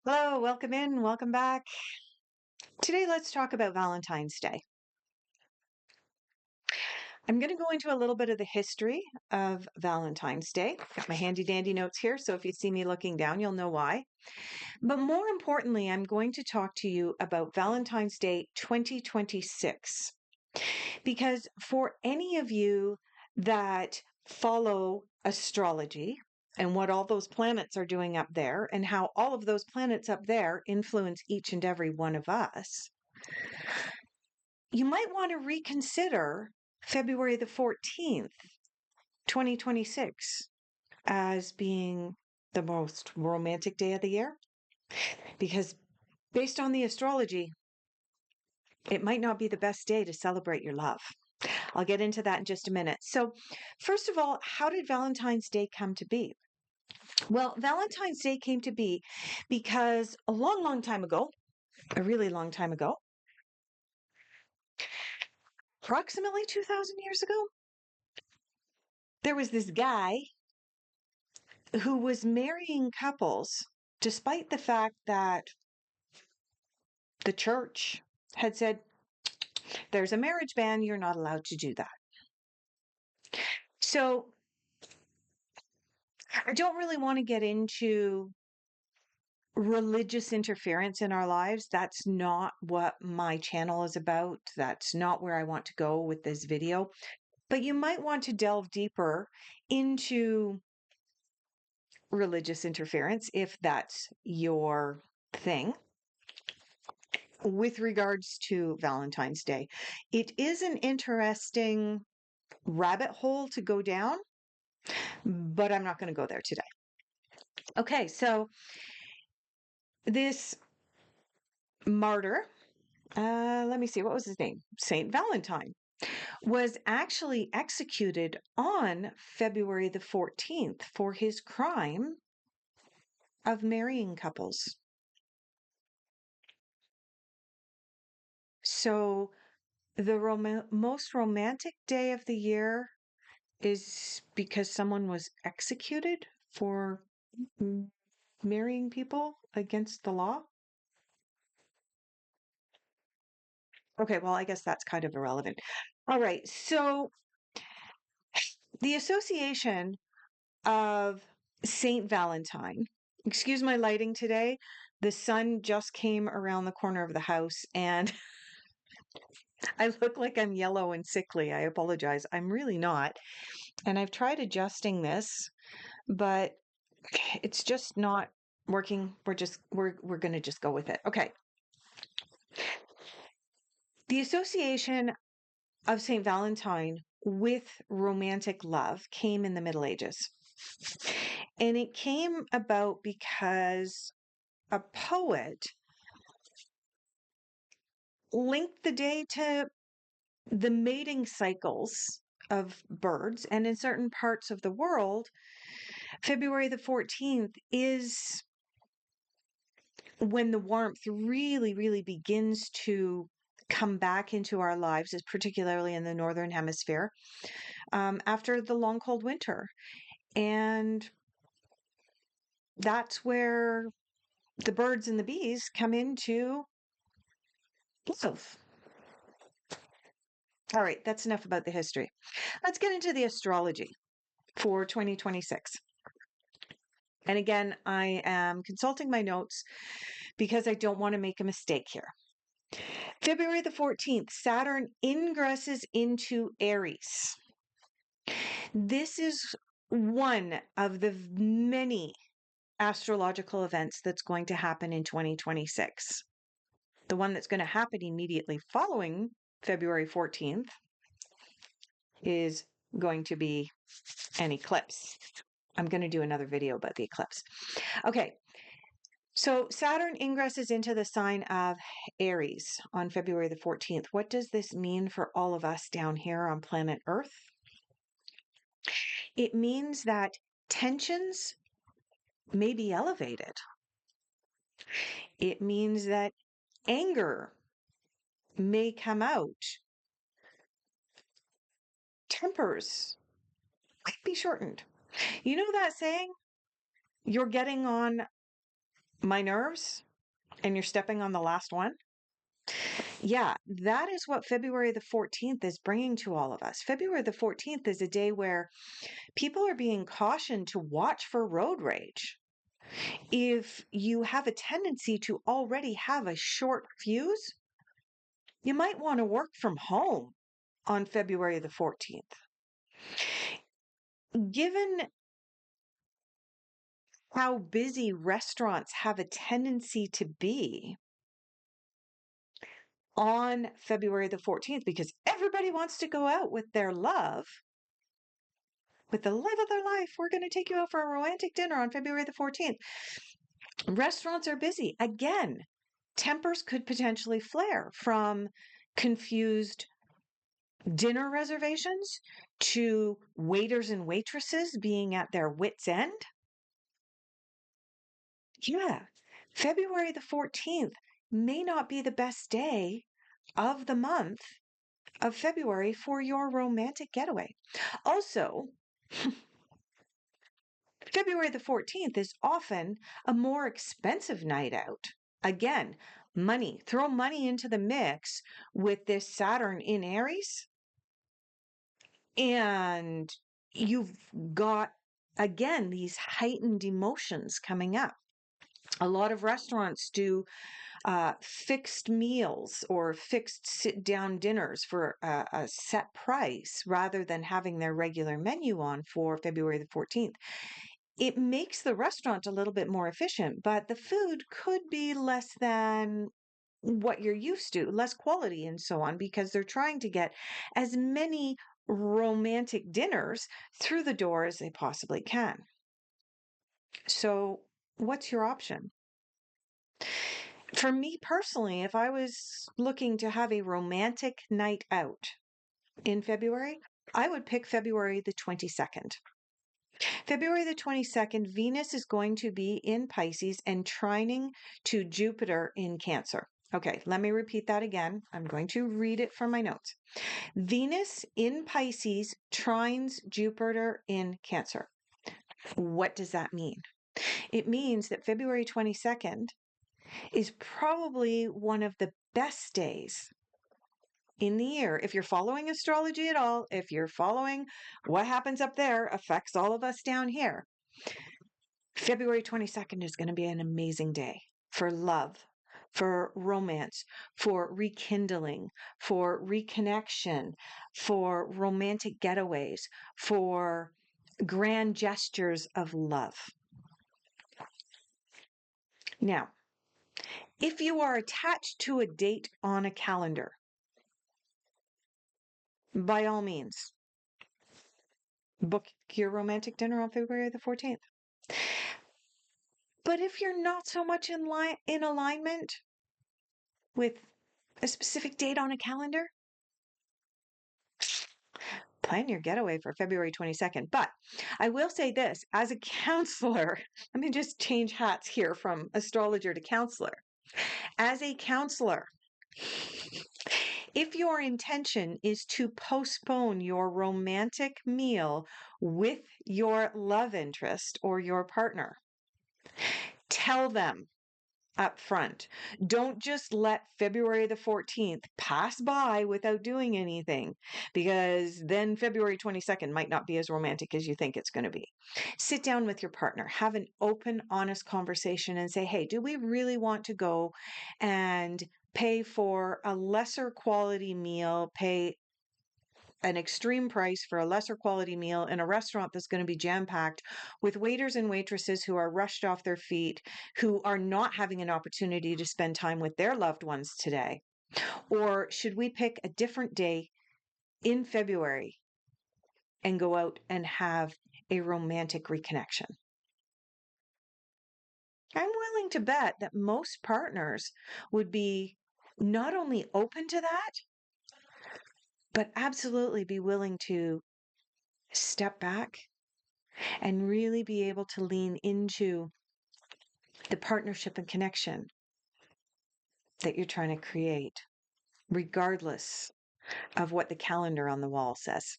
Hello, welcome in, welcome back. Today, let's talk about Valentine's Day. I'm going to go into a little bit of the history of Valentine's Day. Got my handy dandy notes here, so if you see me looking down, you'll know why. But more importantly, I'm going to talk to you about Valentine's Day 2026. Because for any of you that follow astrology and what all those planets are doing up there, and how all of those planets up there influence each and every one of us, you might want to reconsider February the 14th, 2026, as being the most romantic day of the year. Because based on the astrology, it might not be the best day to celebrate your love. I'll get into that in just a minute. So, first of all, how did Valentine's Day come to be? Well, Valentine's Day came to be because a long, long time ago, a really long time ago, approximately 2,000 years ago, there was this guy who was marrying couples despite the fact that the church had said, there's a marriage ban, you're not allowed to do that. So I don't really want to get into religious interference in our lives. That's not what my channel is about. That's not where I want to go with this video. But you might want to delve deeper into religious interference if that's your thing. With regards to Valentine's Day, it is an interesting rabbit hole to go down, but I'm not going to go there today. Okay, so this martyr, let me see, what was his name? Saint Valentine, was actually executed on February the 14th for his crime of marrying couples. So the most romantic day of the year is because someone was executed for marrying people against the law? Okay, well, I guess that's kind of irrelevant. All right, so the association of Saint Valentine, excuse my lighting today. The sun just came around the corner of the house and I look like I'm yellow and sickly. I apologize. I'm really not. And I've tried adjusting this, but it's just not working. We're going to just go with it. Okay. The association of St. Valentine with romantic love came in the Middle Ages. And it came about because a poet linked the day to the mating cycles of birds. And in certain parts of the world, February the 14th is when the warmth really, really begins to come back into our lives, particularly in the Northern Hemisphere, after the long, cold winter. And that's where the birds and the bees come into love. All right, that's enough about the history. Let's get into the astrology for 2026. And again, I am consulting my notes because I don't want to make a mistake here. February the 14th, Saturn ingresses into Aries. This is one of the many astrological events that's going to happen in 2026. The one that's going to happen immediately following February 14th is going to be an eclipse. I'm going to do another video about the eclipse. Okay, so Saturn ingresses into the sign of Aries on February the 14th. What does this mean for all of us down here on planet Earth? It means that tensions may be elevated. It means that anger may come out. Tempers might be shortened. You know that saying? You're getting on My nerves, and you're stepping on the last one. Yeah, that is what February the 14th is bringing to all of us. February the 14th is a day where people are being cautioned to watch for road rage. If you have a tendency to already have a short fuse, you might want to work from home on February the 14th. Given how busy restaurants have a tendency to be on February the 14th, because everybody wants to go out with their love, with the love of their life, we're going to take you out for a romantic dinner on February the 14th. Restaurants are busy. Again, tempers could potentially flare from confused dinner reservations to waiters and waitresses being at their wits' end. Yeah, February the 14th may not be the best day of the month of February for your romantic getaway. Also, February the 14th is often a more expensive night out. Again, money, throw money into the mix with this Saturn in Aries, and you've got, again, these heightened emotions coming up. A lot of restaurants do fixed meals or fixed sit down dinners for a set price rather than having their regular menu on for February the 14th. It makes the restaurant a little bit more efficient, but the food could be less than what you're used to, less quality and so on, because they're trying to get as many romantic dinners through the door as they possibly can. So, what's your option? For me personally, if I was looking to have a romantic night out in February, I would pick February the 22nd. February the 22nd, Venus is going to be in Pisces and trining to Jupiter in Cancer. Okay, let me repeat that again. I'm going to read it from my notes. Venus in Pisces trines Jupiter in Cancer. What does that mean? It means that February 22nd is probably one of the best days in the year. If you're following astrology at all, if you're following what happens up there affects all of us down here, February 22nd is going to be an amazing day for love, for romance, for rekindling, for reconnection, for romantic getaways, for grand gestures of love. Now, if you are attached to a date on a calendar, by all means, book your romantic dinner on February the 14th. But if you're not so much in alignment with a specific date on a calendar, plan your getaway for February 22nd. But I will say this, as a counselor, let me just change hats here from astrologer to counselor. As a counselor, if your intention is to postpone your romantic meal with your love interest or your partner, tell them up front. Don't just let February the 14th pass by without doing anything, because then February 22nd might not be as romantic as you think it's going to be. Sit down with your partner, have an open, honest conversation and say, hey, do we really want to go and pay for a lesser quality meal, pay an extreme price for a lesser quality meal in a restaurant that's going to be jam packed with waiters and waitresses who are rushed off their feet, who are not having an opportunity to spend time with their loved ones today? Or should we pick a different day in February and go out and have a romantic reconnection? I'm willing to bet that most partners would be not only open to that, but absolutely be willing to step back and really be able to lean into the partnership and connection that you're trying to create, regardless of what the calendar on the wall says.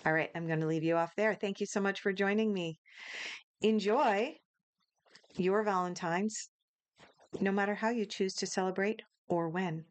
All right, I'm going to leave you off there. Thank you so much for joining me. Enjoy your Valentines. no matter how you choose to celebrate or when.